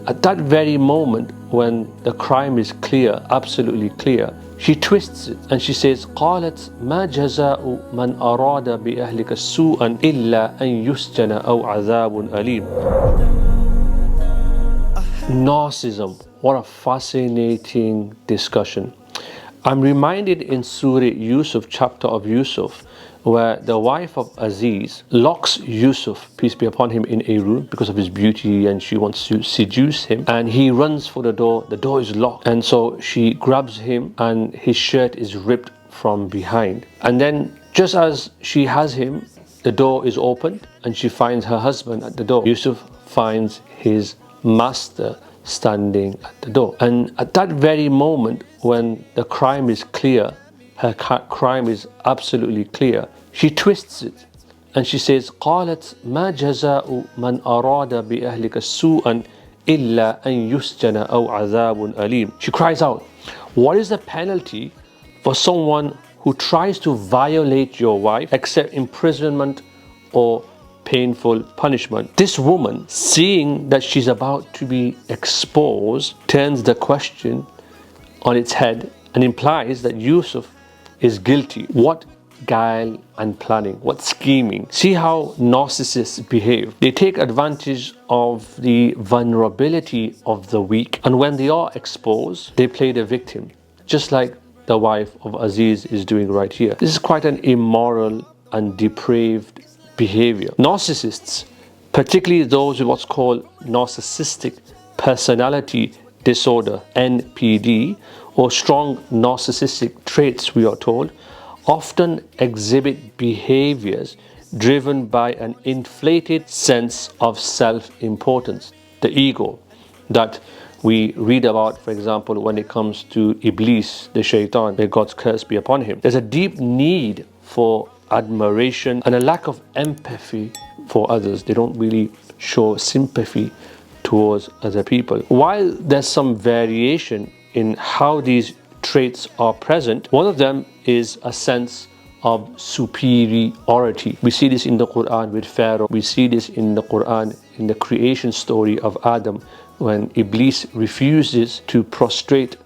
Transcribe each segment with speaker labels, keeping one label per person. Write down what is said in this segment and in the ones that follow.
Speaker 1: at that very moment when the crime is clear, absolutely clear, she twists it and she says, قالت ما جزاء من أراد بأهلك سوءا إلا أن يسجن أو عذاب أليم. Narcissism. What a fascinating discussion. I'm reminded in Surah Yusuf, chapter of Yusuf, where the wife of Aziz locks Yusuf, peace be upon him, in a room because of his beauty, and she wants to seduce him, and he runs for the door is locked, and so she grabs him and his shirt is ripped from behind, and then just as she has him, the door is opened and she finds her husband at the door. Yusuf finds his master standing at the door, and at that very moment when the crime is clear, her crime is absolutely clear, she twists it and she says, قالت ما جزاء من أراد بأهلك سوءا إلا أن يسجن أو عذاب أليم. She cries out, what is the penalty for someone who tries to violate your wife except imprisonment or painful punishment? This woman, seeing that she's about to be exposed, turns the question on its head and implies that Yusuf is guilty. What guile and planning, what scheming. See how narcissists behave. They take advantage of the vulnerability of the weak, and when they are exposed, they play the victim, just like the wife of Aziz is doing right here. This is quite an immoral and depraved behavior. Narcissists, particularly those with what's called narcissistic personality disorder, NPD, or strong narcissistic traits, we are told, often exhibit behaviors driven by an inflated sense of self-importance, the ego, that we read about, for example, when it comes to Iblis, the shaitan, may God's curse be upon him. There's a deep need for admiration and a lack of empathy for others. They don't really show sympathy towards other people. While there's some variation in how these traits are present, one of them is a sense of superiority. We see this in the Quran with Pharaoh. We see this in the Quran in the creation story of Adam, when Iblis refuses to prostrate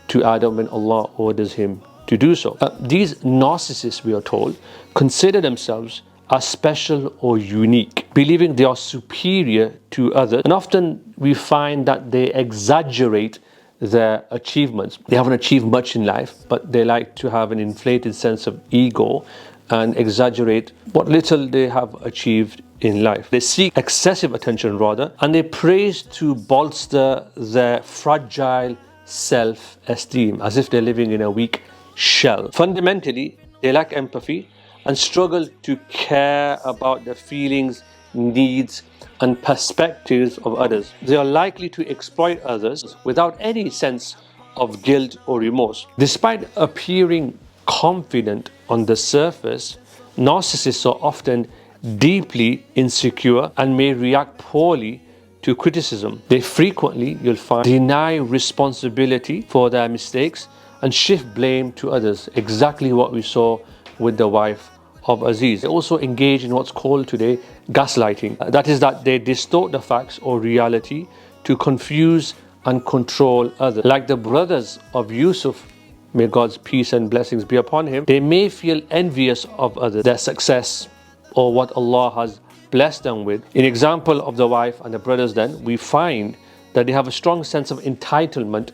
Speaker 1: to Adam when Allah orders him to do so. These narcissists, we are told, consider themselves as special or unique, believing they are superior to others, and often we find that they exaggerate their achievements. They haven't achieved much in life, but they like to have an inflated sense of ego and exaggerate what little they have achieved in life. They seek excessive attention rather, and they praise to bolster their fragile self-esteem, as if they're living in a weak shell. Fundamentally, they lack empathy and struggle to care about the feelings, needs, and perspectives of others. They are likely to exploit others without any sense of guilt or remorse. Despite appearing confident on the surface, narcissists are often deeply insecure and may react poorly to criticism. They frequently, you'll find, deny responsibility for their mistakes and shift blame to others, exactly what we saw with the wife of Aziz. They also engage in what's called today gaslighting. That is that they distort the facts or reality to confuse and control others. Like the brothers of Yusuf, may God's peace and blessings be upon him, they may feel envious of others, their success, or what Allah has blessed them with. In example of the wife and the brothers, then, we find that they have a strong sense of entitlement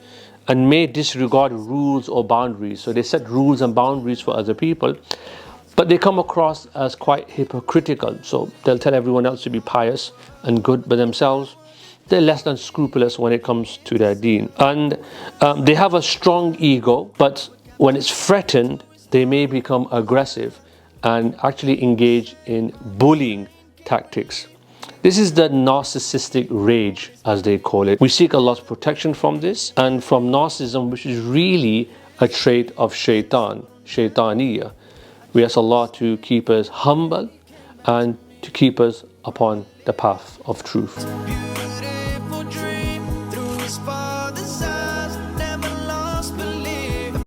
Speaker 1: and may disregard rules or boundaries. So they set rules and boundaries for other people, but they come across as quite hypocritical. So they'll tell everyone else to be pious and good, but themselves, they're less than scrupulous when it comes to their deen. And they have a strong ego, but when it's threatened, they may become aggressive and actually engage in bullying tactics. This is the narcissistic rage, as they call it. We seek Allah's protection from this and from narcissism, which is really a trait of shaitan, shaitaniyah. We ask Allah to keep us humble and to keep us upon the path of truth.